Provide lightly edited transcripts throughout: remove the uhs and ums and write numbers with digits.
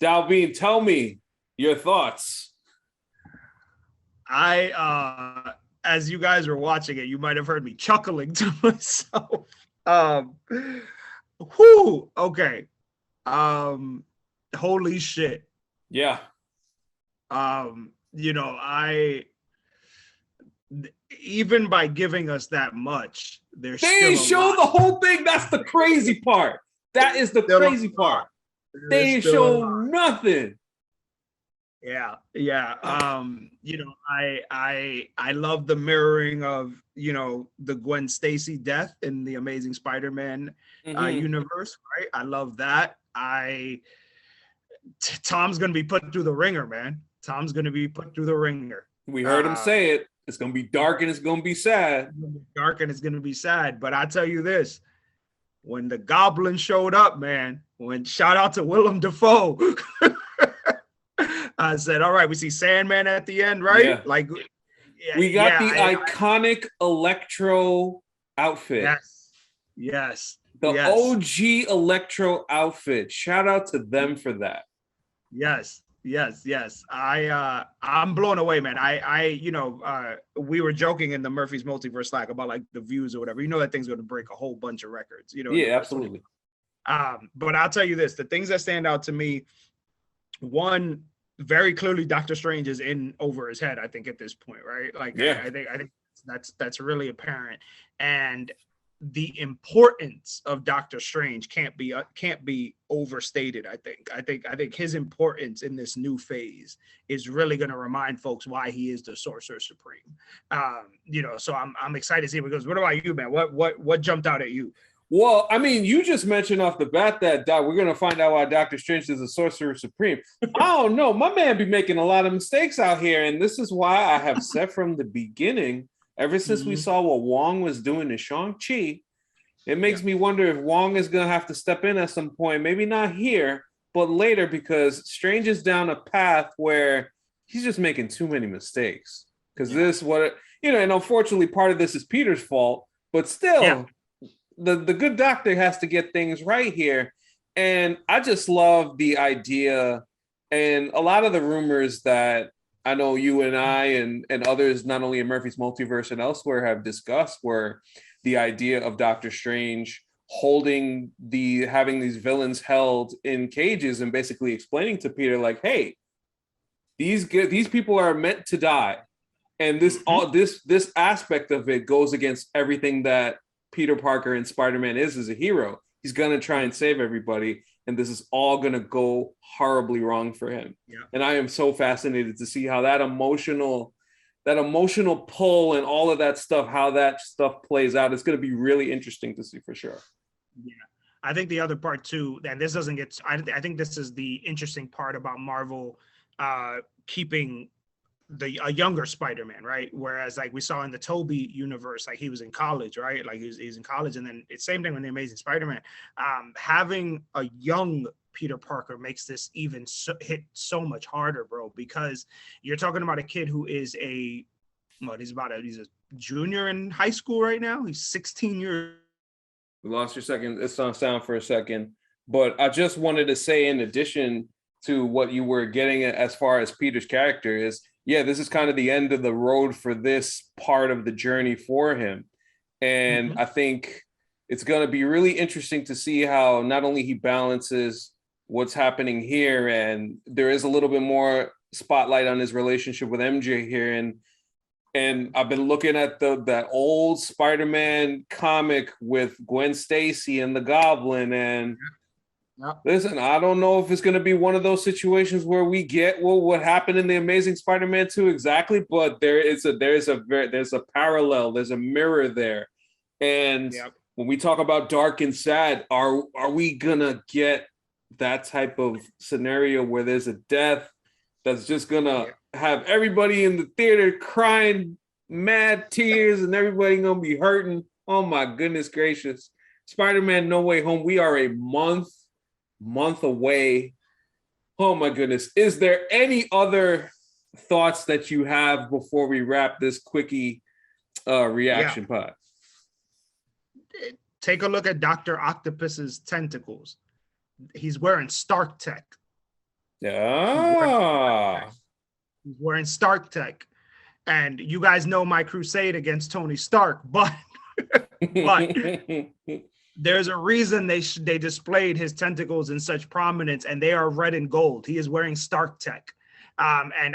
Dalbin, tell me your thoughts. As you guys were watching it, you might have heard me chuckling to myself. Um, whoo, okay. Um, Holy shit. Yeah. You know, even by giving us that much, there's They still ain't a show lot. the whole thing. That's the crazy part. That is the Still a crazy lot. part. They There's ain't still a show lot. nothing. Yeah, yeah. You know, I love the mirroring of, you know, the Gwen Stacy death in the Amazing Spider-Man Mm-hmm. universe, right? I love that. Tom's gonna be put through the ringer, man. Tom's gonna be put through the ringer. We heard him say it. It's gonna be dark and it's gonna be sad. It's gonna be dark and it's gonna be sad. But I tell you this, when the Goblin showed up, man, when shout out to Willem Dafoe, I said, all right, we see Sandman at the end, right? Yeah. Like, yeah, We got yeah, the iconic Electro outfit. yes, yes, The yes, OG Electro outfit. Shout out to them for that. yes, yes, yes. I'm blown away, man. We were joking in the Murphy's Multiverse Slack about like the views or whatever. You know that thing's going to break a whole bunch of records, you know, in the Yeah, first 20. absolutely. But I'll tell you this: the things that stand out to me, one, very clearly, Doctor Strange is in over his head. I think at this point, right? Like, Yeah. I think that's really apparent, and the importance of Doctor Strange can't be overstated. I think his importance in this new phase is really going to remind folks why he is the Sorcerer Supreme. You know, so I'm excited to see what goes. What about you, man? What jumped out at you? Well, I mean, you just mentioned off the bat that we're gonna find out why Doctor Strange is a Sorcerer Supreme. I don't know. My man be making a lot of mistakes out here, and this is why I have said from the beginning, ever since we Mhm. saw what Wong was doing to Shang-Chi, it Yeah, makes me wonder if Wong is gonna have to step in at some point, maybe not here, but later, because Strange is down a path where he's just making too many mistakes. Because yeah, and unfortunately, part of this is Peter's fault, but yeah, still the good doctor has to get things right here. And I just love the idea and a lot of the rumors that I know you and I and others, not only in Murphy's Multiverse and elsewhere, have discussed were the idea of Doctor Strange having these villains held in cages and basically explaining to Peter, like, hey, these people are meant to die. And Mhm. this aspect of it goes against everything that Peter Parker and Spider-Man is as a hero. He's gonna try and save everybody, and this is all gonna go horribly wrong for him. Yeah. And I am so fascinated to see how that emotional pull and all of that stuff, how that stuff plays out. It's gonna be really interesting to see for sure. Yeah. I think the other part too, and this doesn't get, I think this is the interesting part about Marvel keeping a younger Spider-Man, right? Whereas like we saw in the Toby universe, like he was in college, right? Like he's in college, and then it's same thing with the Amazing Spider-Man. Having a young Peter Parker makes this even hit so much harder, bro, because you're talking about a kid who is he's a junior in high school right now. He's 16 years. We lost your second. It's on sound for a second, but I just wanted to say, in addition to what you were getting at as far as Peter's character is, yeah, this is kind of the end of the road for this part of the journey for him, and Mhm. I think it's going to be really interesting to see how not only he balances what's happening here, and there is a little bit more spotlight on his relationship with MJ here, and I've been looking at that old Spider-Man comic with Gwen Stacy and the Goblin. And Yep. listen, I don't know if it's going to be one of those situations where we get what happened in the Amazing Spider-Man 2 exactly, but there's a parallel, there's a mirror there. And Yep. when we talk about dark and sad, are we gonna get that type of scenario where there's a death that's just gonna Yep. have everybody in the theater crying mad tears and everybody gonna be hurting? Oh my goodness gracious. Spider-Man No Way Home, we are a month away. Oh my goodness. Is there any other thoughts that you have before we wrap this quickie Yeah. reaction pod? Take a look at Dr. Octopus's tentacles. He's wearing Stark tech. Yeah. He's wearing Stark tech. And you guys know my crusade against Tony Stark, but but there's a reason they displayed his tentacles in such prominence, and they are red and gold. He is wearing Stark tech, and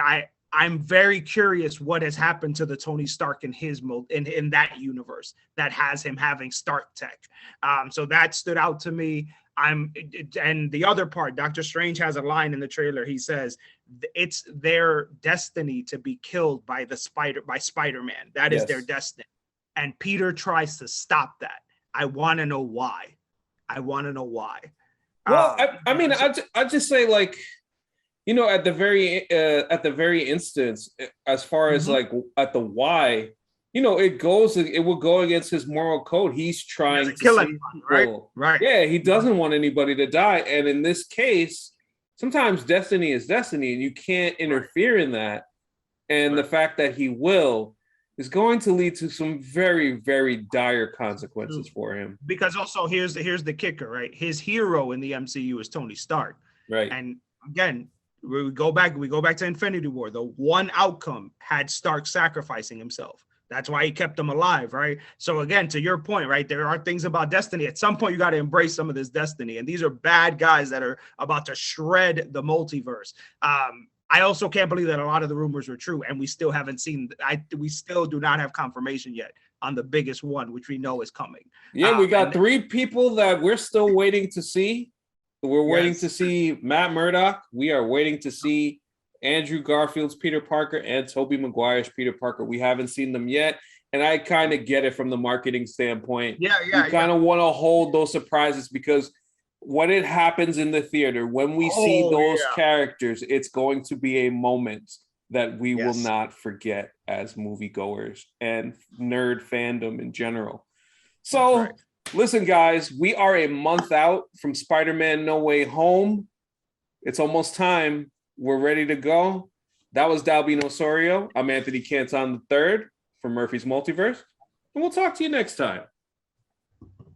I'm very curious what has happened to the Tony Stark in his in that universe that has him having Stark tech. So that stood out to me. And the other part, Doctor Strange has a line in the trailer. He says it's their destiny to be killed by Spider-Man. That is their destiny, and Peter tries to stop that. I want to know why. Well, I mean, I just say, like, you know, at the very instance, as far as like at the why, you know, it will go against his moral code. He's trying to kill save people. Right. Yeah, he doesn't want anybody to die. And in this case, sometimes destiny is destiny, and you can't interfere in that. And the fact that he will is going to lead to some very, very dire consequences for him. Because also here's the kicker, right? His hero in the MCU is Tony Stark. Right. And again, we go back to Infinity War. The one outcome had Stark sacrificing himself. That's why he kept him alive, right? So again, to your point, right, there are things about destiny. At some point, you got to embrace some of this destiny. And these are bad guys that are about to shred the multiverse. I also can't believe that a lot of the rumors were true, and we still haven't seen. We still do not have confirmation yet on the biggest one, which we know is coming. Yeah, we got 3 people that we're still waiting to see. We're waiting to see Matt Murdock. We are waiting to see Andrew Garfield's Peter Parker and Tobey Maguire's Peter Parker. We haven't seen them yet, and I kind of get it from the marketing standpoint. You kind of want to hold those surprises, because when it happens in the theater, when we see those characters, it's going to be a moment that we will not forget as moviegoers and nerd fandom in general. So listen, guys, we are a month out from Spider-Man No Way Home. It's almost time. We're ready to go. That was Dalbin Osorio. I'm Anthony Canton III from Murphy's Multiverse, and we'll talk to you next time.